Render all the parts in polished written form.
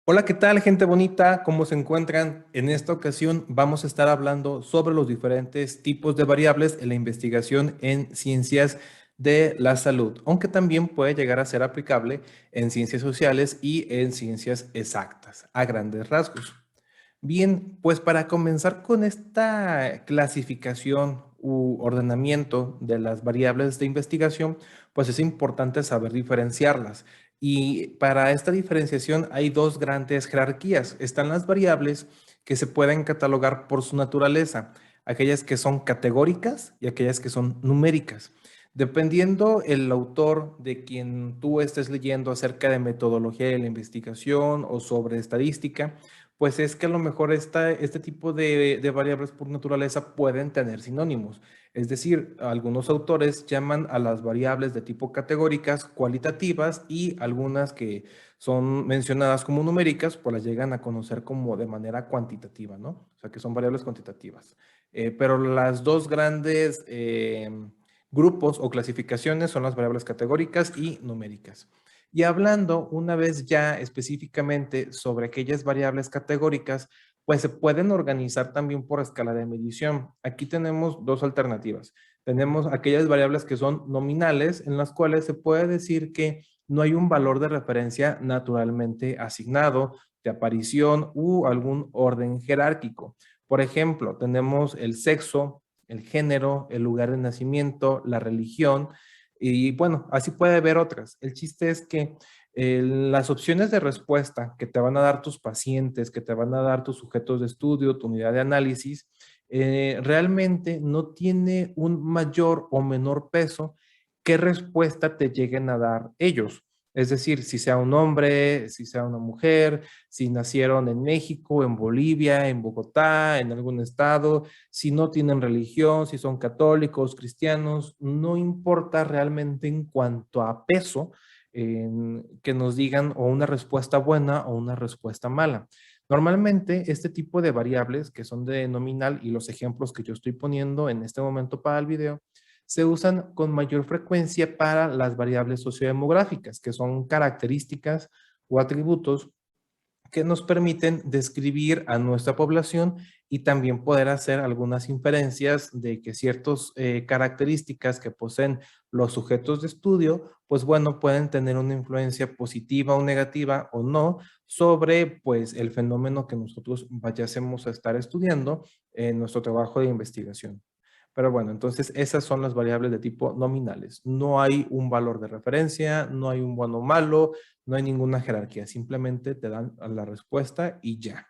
Hola, ¿qué tal, gente bonita? ¿Cómo se encuentran? En esta ocasión vamos a estar hablando sobre los diferentes tipos de variables en la investigación en ciencias de la salud, aunque también puede llegar a ser aplicable en ciencias sociales y en ciencias exactas, a grandes rasgos. Bien, pues para comenzar con esta clasificación u ordenamiento de las variables de investigación, pues es importante saber diferenciarlas. Y para esta diferenciación hay dos grandes jerarquías. Están las variables que se pueden catalogar por su naturaleza, aquellas que son categóricas y aquellas que son numéricas. Dependiendo el autor de quien tú estés leyendo acerca de metodología de la investigación o sobre estadística, pues es que a lo mejor este tipo de variables por naturaleza pueden tener sinónimos. Es decir, algunos autores llaman a las variables de tipo categóricas cualitativas y algunas que son mencionadas como numéricas, pues las llegan a conocer como de manera cuantitativa, ¿no? O sea, que son variables cuantitativas. Pero las dos grandes grupos o clasificaciones son las variables categóricas y numéricas. Y hablando una vez ya específicamente sobre aquellas variables categóricas, pues se pueden organizar también por escala de medición. Aquí tenemos dos alternativas. Tenemos aquellas variables que son nominales, en las cuales se puede decir que no hay un valor de referencia naturalmente asignado, de aparición u algún orden jerárquico. Por ejemplo, tenemos el sexo, el género, el lugar de nacimiento, la religión, y bueno, así puede haber otras. El chiste es que las opciones de respuesta que te van a dar tus pacientes, que te van a dar tus sujetos de estudio, tu unidad de análisis, realmente no tiene un mayor o menor peso qué respuesta te lleguen a dar ellos. Es decir, si sea un hombre, si sea una mujer, si nacieron en México, en Bolivia, en Bogotá, en algún estado, si no tienen religión, si son católicos, cristianos, no importa realmente en cuanto a peso que nos digan o una respuesta buena o una respuesta mala. Normalmente este tipo de variables que son de nominal y los ejemplos que yo estoy poniendo en este momento para el video, se usan con mayor frecuencia para las variables sociodemográficas, que son características o atributos que nos permiten describir a nuestra población y también poder hacer algunas inferencias de que ciertas características que poseen los sujetos de estudio, pues bueno, pueden tener una influencia positiva o negativa o no sobre pues el fenómeno que nosotros vayásemos a estar estudiando en nuestro trabajo de investigación. Pero bueno, entonces esas son las variables de tipo nominales. No hay un valor de referencia, no hay un bueno o malo, no hay ninguna jerarquía, simplemente te dan la respuesta y ya.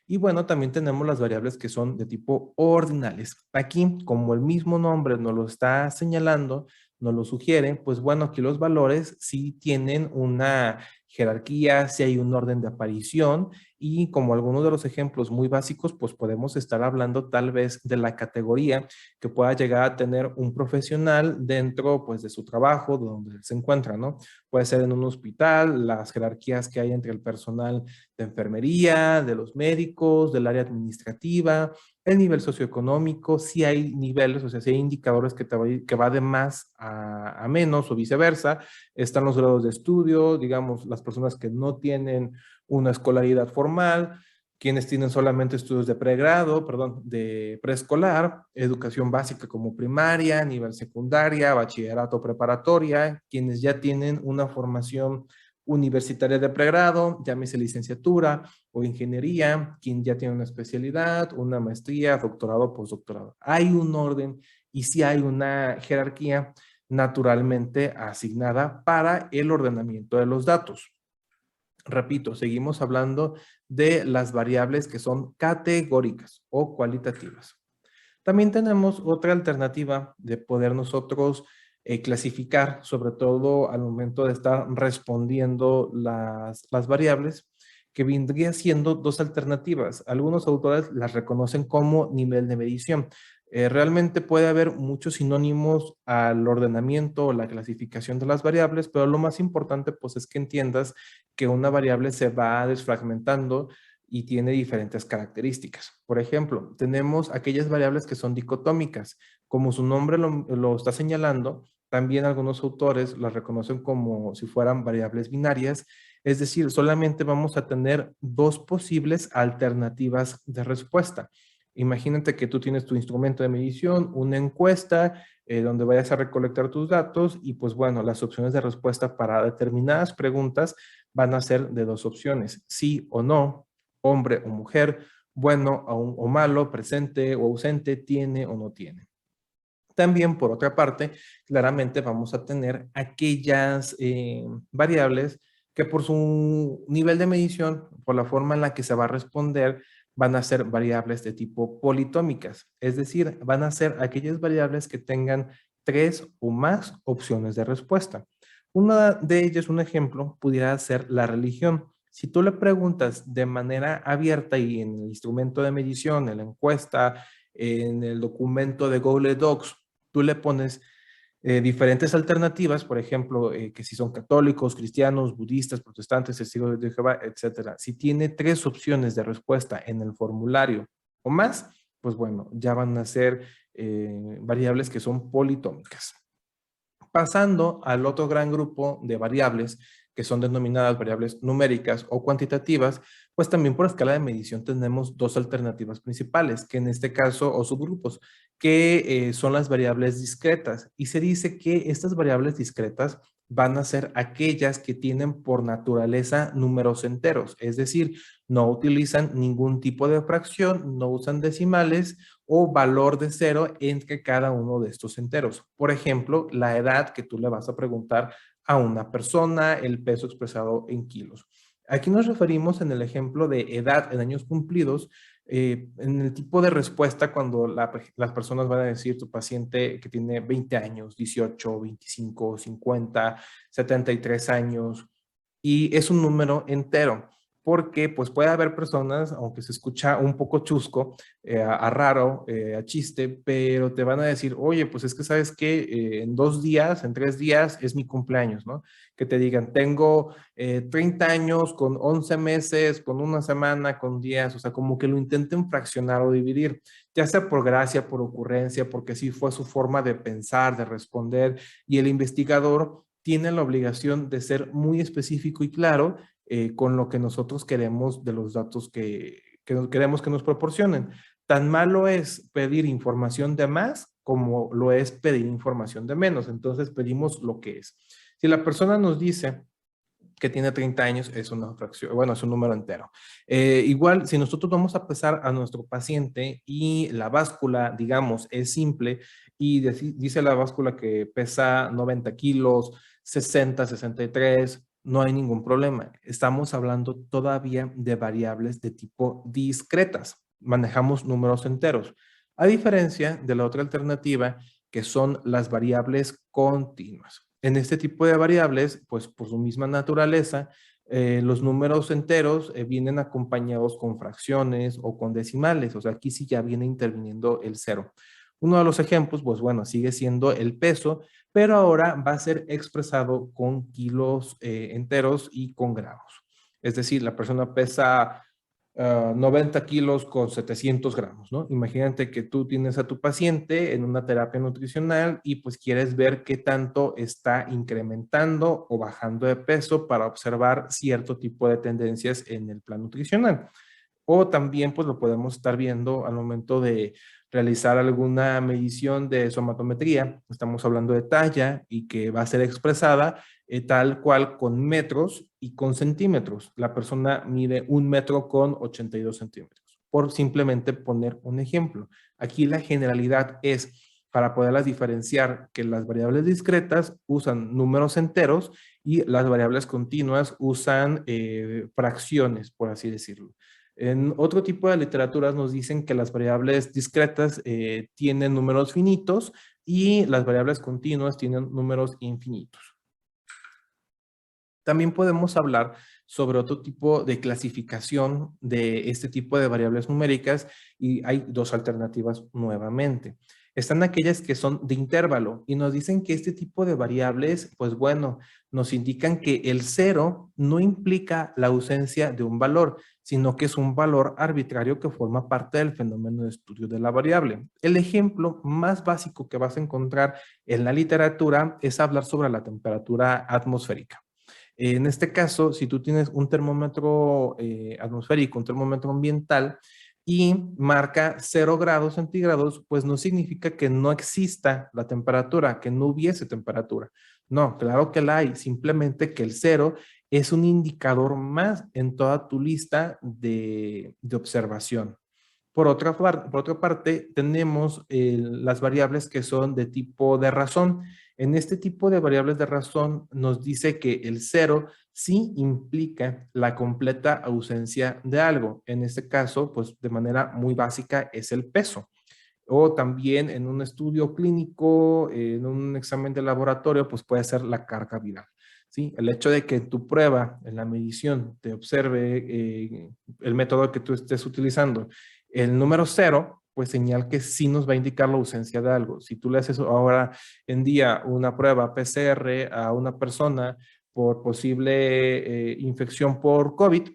Y bueno, también tenemos las variables que son de tipo ordinales. Aquí, como el mismo nombre nos lo está señalando, nos lo sugiere, pues bueno, aquí los valores sí tienen una jerarquía, sí hay un orden de aparición y como algunos de los ejemplos muy básicos, pues podemos estar hablando tal vez de la categoría que pueda llegar a tener un profesional dentro pues de su trabajo, de donde se encuentra, ¿no? Puede ser en un hospital, las jerarquías que hay entre el personal de enfermería, de los médicos, del área administrativa, el nivel socioeconómico, si hay niveles, o sea, si hay indicadores que va de más a menos o viceversa. Están los grados de estudio, digamos, las personas que no tienen una escolaridad formal, quienes tienen solamente estudios de pregrado, perdón, de preescolar, educación básica como primaria, nivel secundaria, bachillerato preparatoria, quienes ya tienen una formación universitaria de pregrado, llámese licenciatura o ingeniería, quien ya tiene una especialidad, una maestría, doctorado, postdoctorado. Hay un orden y sí hay una jerarquía naturalmente asignada para el ordenamiento de los datos. Repito, seguimos hablando de las variables que son categóricas o cualitativas. También tenemos otra alternativa de poder nosotros clasificar, sobre todo al momento de estar respondiendo las variables, que vendría siendo dos alternativas. Algunos autores las reconocen como nivel de medición. Realmente puede haber muchos sinónimos al ordenamiento o la clasificación de las variables, pero lo más importante pues es que entiendas que una variable se va desfragmentando y tiene diferentes características. Por ejemplo, tenemos aquellas variables que son dicotómicas. Como su nombre lo está señalando, también algunos autores las reconocen como si fueran variables binarias Es decir, solamente vamos a tener dos posibles alternativas de respuesta. Imagínate que tú tienes tu instrumento de medición, una encuesta, donde vayas a recolectar tus datos y pues bueno, las opciones de respuesta para determinadas preguntas van a ser de dos opciones, sí o no, hombre o mujer, bueno o malo, presente o ausente, tiene o no tiene. También, por otra parte, claramente vamos a tener aquellas variables que por su nivel de medición, por la forma en la que se va a responder, van a ser variables de tipo politómicas. Es decir, van a ser aquellas variables que tengan tres o más opciones de respuesta. Una de ellas, un ejemplo, pudiera ser la religión. Si tú le preguntas de manera abierta y en el instrumento de medición, en la encuesta, en el documento de Google Docs, tú le pones diferentes alternativas, por ejemplo, que si son católicos, cristianos, budistas, protestantes, testigos de Jehová, etcétera. Si tiene tres opciones de respuesta en el formulario o más, pues bueno, ya van a ser variables que son politómicas. Pasando al otro gran grupo de variables que son denominadas variables numéricas o cuantitativas, pues también por escala de medición tenemos dos alternativas principales, que en este caso, o subgrupos, que son las variables discretas. Y se dice que estas variables discretas van a ser aquellas que tienen por naturaleza números enteros, es decir, no utilizan ningún tipo de fracción, no usan decimales o valor de cero entre cada uno de estos enteros. Por ejemplo, la edad que tú le vas a preguntar a una persona, el peso expresado en kilos. Aquí nos referimos en el ejemplo de edad en años cumplidos, en el tipo de respuesta cuando las personas van a decir tu paciente que tiene 20 años, 18, 25, 50, 73 años, y es un número entero porque pues puede haber personas, aunque se escucha un poco chusco, a raro, a chiste, pero te van a decir, oye, pues es que sabes que en 2 días, en 3 días es mi cumpleaños, ¿no? Que te digan, tengo 30 años con 11 meses, con una semana, con días, o sea, como que lo intenten fraccionar o dividir, ya sea por gracia, por ocurrencia, porque sí fue su forma de pensar, de responder, y el investigador tiene la obligación de ser muy específico y claro con lo que nosotros queremos de los datos que queremos que nos proporcionen. Tan malo es pedir información de más como lo es pedir información de menos. Entonces pedimos lo que es. Si la persona nos dice que tiene 30 años, es una fracción, bueno, es un número entero. Igual, si nosotros vamos a pesar a nuestro paciente y la báscula, digamos, es simple y dice la báscula que pesa 90 kilos, 60, 63, no hay ningún problema. Estamos hablando todavía de variables de tipo discretas. Manejamos números enteros. A diferencia de la otra alternativa, que son las variables continuas. En este tipo de variables, pues por su misma naturaleza, los números enteros vienen acompañados con fracciones o con decimales, o sea, aquí sí ya viene interviniendo el cero. Uno de los ejemplos, pues bueno, sigue siendo el peso, pero ahora va a ser expresado con kilos enteros y con gramos. Es decir, la persona pesa 90 kilos con 700 gramos, ¿no? Imagínate que tú tienes a tu paciente en una terapia nutricional y pues quieres ver qué tanto está incrementando o bajando de peso para observar cierto tipo de tendencias en el plan nutricional. O también pues lo podemos estar viendo al momento de realizar alguna medición de somatometría. Estamos hablando de talla y que va a ser expresada tal cual con metros y con centímetros. La persona mide 1 metro con 82 centímetros, por simplemente poner un ejemplo. Aquí la generalidad es para poderlas diferenciar que las variables discretas usan números enteros y las variables continuas usan fracciones, por así decirlo. En otro tipo de literaturas nos dicen que las variables discretas tienen números finitos y las variables continuas tienen números infinitos. También podemos hablar sobre otro tipo de clasificación de este tipo de variables numéricas y hay dos alternativas nuevamente. Están aquellas que son de intervalo y nos dicen que este tipo de variables, pues bueno, nos indican que el cero no implica la ausencia de un valor, sino que es un valor arbitrario que forma parte del fenómeno de estudio de la variable. El ejemplo más básico que vas a encontrar en la literatura es hablar sobre la temperatura atmosférica. En este caso, si tú tienes un termómetro atmosférico, un termómetro ambiental, y marca 0 °C, pues no significa que no exista la temperatura, que no hubiese temperatura. No, claro que la hay, simplemente que el cero es un indicador más en toda tu lista de observación. Por otra parte, tenemos las variables que son de tipo de razón. En este tipo de variables de razón nos dice que el cero sí implica la completa ausencia de algo. En este caso, pues de manera muy básica es el peso. O también en un estudio clínico, en un examen de laboratorio, pues puede ser la carga viral. ¿Sí? El hecho de que tu prueba, en la medición, te observe el método que tú estés utilizando, el número cero, pues señal que sí nos va a indicar la ausencia de algo. Si tú le haces ahora en día una prueba PCR a una persona por posible infección por COVID,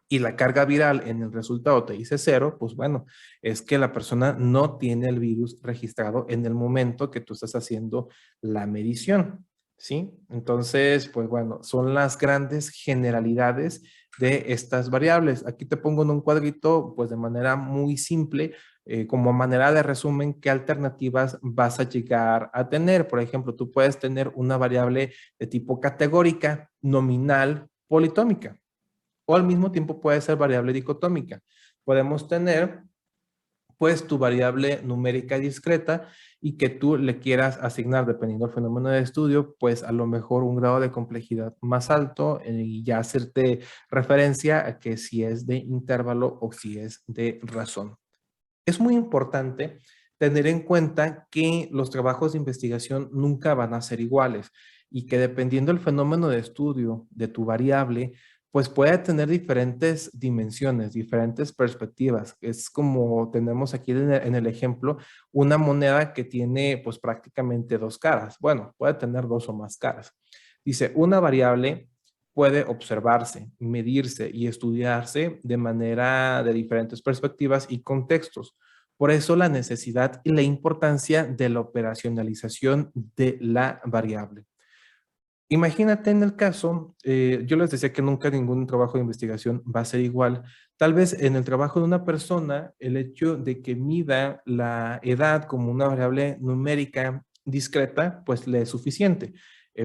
y la carga viral en el resultado te dice cero, pues bueno, es que la persona no tiene el virus registrado en el momento que tú estás haciendo la medición, ¿sí? Entonces, pues bueno, son las grandes generalidades de estas variables. Aquí te pongo en un cuadrito, pues de manera muy simple, como manera de resumen, qué alternativas vas a llegar a tener. Por ejemplo, tú puedes tener una variable de tipo categórica, nominal, politómica, o al mismo tiempo puede ser variable dicotómica. Podemos tener pues tu variable numérica discreta y que tú le quieras asignar, dependiendo del fenómeno de estudio, pues a lo mejor un grado de complejidad más alto y ya hacerte referencia a que si es de intervalo o si es de razón. Es muy importante tener en cuenta que los trabajos de investigación nunca van a ser iguales y que dependiendo del fenómeno de estudio de tu variable, pues puede tener diferentes dimensiones, diferentes perspectivas. Es como tenemos aquí en el ejemplo una moneda que tiene pues prácticamente dos caras. Bueno, puede tener dos o más caras. Dice, una variable puede observarse, medirse y estudiarse de manera de diferentes perspectivas y contextos. Por eso la necesidad y la importancia de la operacionalización de la variable. Imagínate en el caso, yo les decía que nunca ningún trabajo de investigación va a ser igual. Tal vez en el trabajo de una persona, el hecho de que mida la edad como una variable numérica discreta, pues le es suficiente,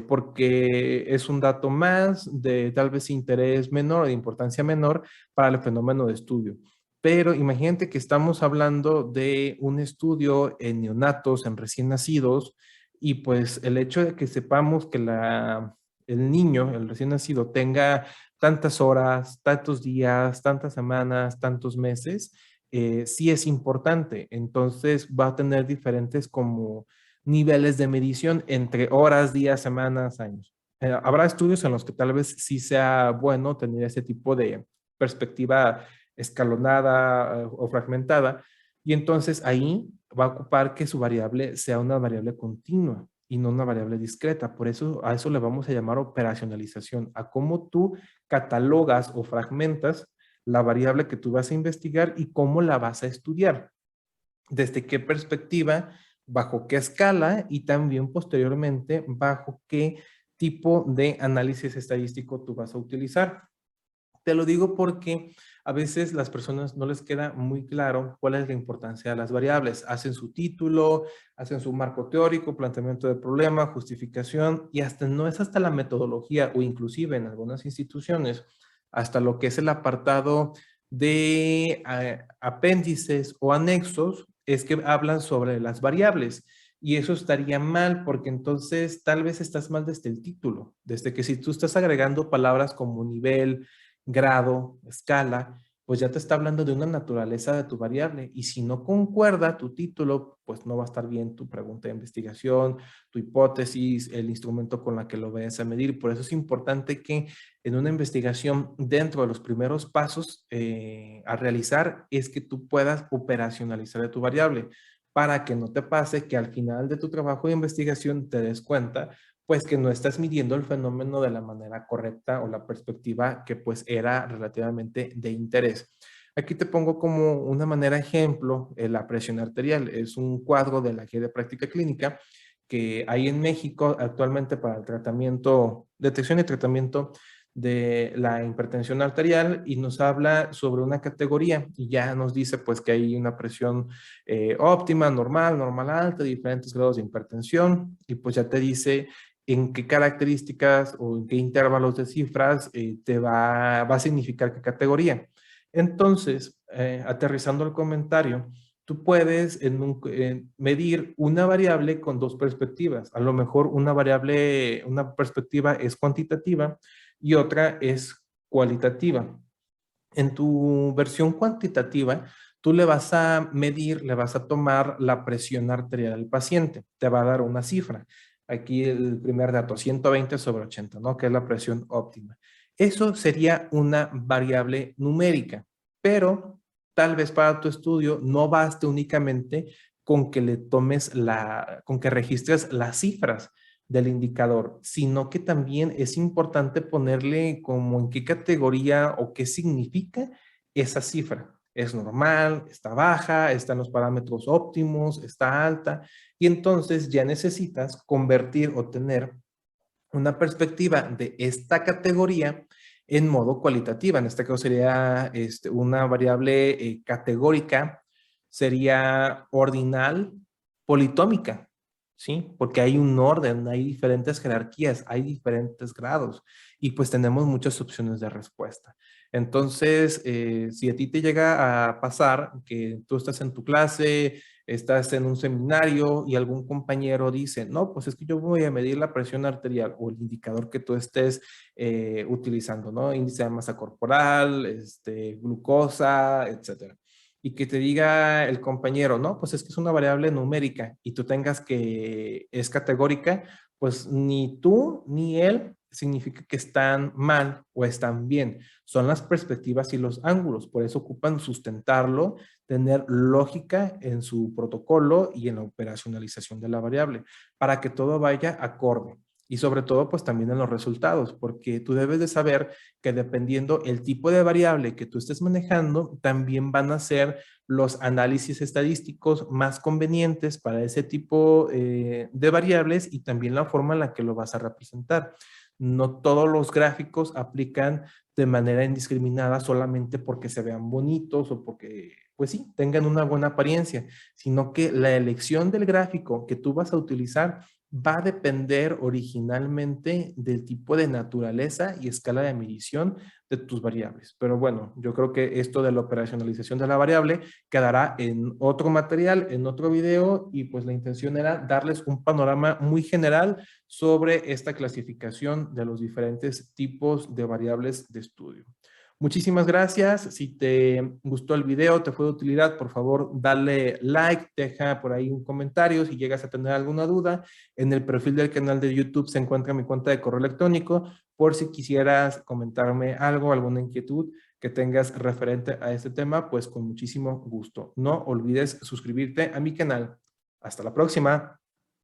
porque es un dato más de tal vez interés menor o de importancia menor para el fenómeno de estudio. Pero imagínate que estamos hablando de un estudio en neonatos, en recién nacidos, y pues el hecho de que sepamos que el niño, el recién nacido, tenga tantas horas, tantos días, tantas semanas, tantos meses, sí es importante. Entonces va a tener diferentes como niveles de medición entre horas, días, semanas, años. Habrá estudios en los que tal vez sí sea bueno tener ese tipo de perspectiva escalonada o fragmentada, y entonces ahí va a ocupar que su variable sea una variable continua y no una variable discreta. Por eso a eso le vamos a llamar operacionalización, a cómo tú catalogas o fragmentas la variable que tú vas a investigar y cómo la vas a estudiar. Desde qué perspectiva, bajo qué escala y también posteriormente bajo qué tipo de análisis estadístico tú vas a utilizar. Te lo digo porque a veces las personas no les queda muy claro cuál es la importancia de las variables. Hacen su título, hacen su marco teórico, planteamiento de problema, justificación, y hasta no es hasta la metodología o inclusive en algunas instituciones, hasta lo que es el apartado de apéndices o anexos, es que hablan sobre las variables. Y eso estaría mal porque entonces tal vez estás mal desde el título, desde que si tú estás agregando palabras como nivel, grado, escala, pues ya te está hablando de una naturaleza de tu variable. Y si no concuerda tu título, pues no va a estar bien tu pregunta de investigación, tu hipótesis, el instrumento con la que lo vayas a medir. Por eso es importante que en una investigación, dentro de los primeros pasos a realizar, es que tú puedas operacionalizar de tu variable para que no te pase que al final de tu trabajo de investigación te des cuenta pues que no estás midiendo el fenómeno de la manera correcta o la perspectiva que pues era relativamente de interés. Aquí te pongo como una manera ejemplo la presión arterial. Es un cuadro de la guía de práctica clínica que hay en México actualmente para el tratamiento, detección y tratamiento de la hipertensión arterial, y nos habla sobre una categoría y ya nos dice pues que hay una presión óptima, normal, normal alta, diferentes grados de hipertensión, y pues ya te dice en qué características o en qué intervalos de cifras te va a significar qué categoría. Entonces, aterrizando el comentario, tú puedes medir una variable con dos perspectivas. A lo mejor una variable, una perspectiva es cuantitativa y otra es cualitativa. En tu versión cuantitativa, tú le vas a medir, le vas a tomar la presión arterial al paciente. Te va a dar una cifra. Aquí el primer dato, 120/80, ¿no? Que es la presión óptima. Eso sería una variable numérica, pero tal vez para tu estudio no baste únicamente con que le tomes con que registres las cifras del indicador, sino que también es importante ponerle como en qué categoría o qué significa esa cifra. ¿Es normal? ¿Está baja? ¿Está en los parámetros óptimos? ¿Está alta? Y entonces ya necesitas convertir o tener una perspectiva de esta categoría en modo cualitativa. En este caso sería una variable categórica, sería ordinal politómica, ¿sí? Porque hay un orden, hay diferentes jerarquías, hay diferentes grados y pues tenemos muchas opciones de respuesta. Entonces, si a ti te llega a pasar que tú estás en tu clase, estás en un seminario y algún compañero dice, no, pues es que yo voy a medir la presión arterial o el indicador que tú estés utilizando, ¿no? Índice de masa corporal, glucosa, etcétera. Y que te diga el compañero, no, pues es que es una variable numérica y tú tengas que es categórica, pues ni tú ni él significa que están mal o están bien. Son las perspectivas y los ángulos. Por eso ocupan sustentarlo, tener lógica en su protocolo y en la operacionalización de la variable para que todo vaya acorde. Y sobre todo, pues también en los resultados, porque tú debes de saber que dependiendo el tipo de variable que tú estés manejando, también van a ser los análisis estadísticos más convenientes para ese tipo de variables y también la forma en la que lo vas a representar. No todos los gráficos aplican de manera indiscriminada solamente porque se vean bonitos o porque, pues sí, tengan una buena apariencia, sino que la elección del gráfico que tú vas a utilizar va a depender originalmente del tipo de naturaleza y escala de medición de tus variables. Pero bueno, yo creo que esto de la operacionalización de la variable quedará en otro material, en otro video, y pues la intención era darles un panorama muy general sobre esta clasificación de los diferentes tipos de variables de estudio. Muchísimas gracias. Si te gustó el video, te fue de utilidad, por favor, dale like, deja por ahí un comentario si llegas a tener alguna duda. En el perfil del canal de YouTube se encuentra mi cuenta de correo electrónico por si quisieras comentarme algo, alguna inquietud que tengas referente a este tema, pues con muchísimo gusto. No olvides suscribirte a mi canal. Hasta la próxima.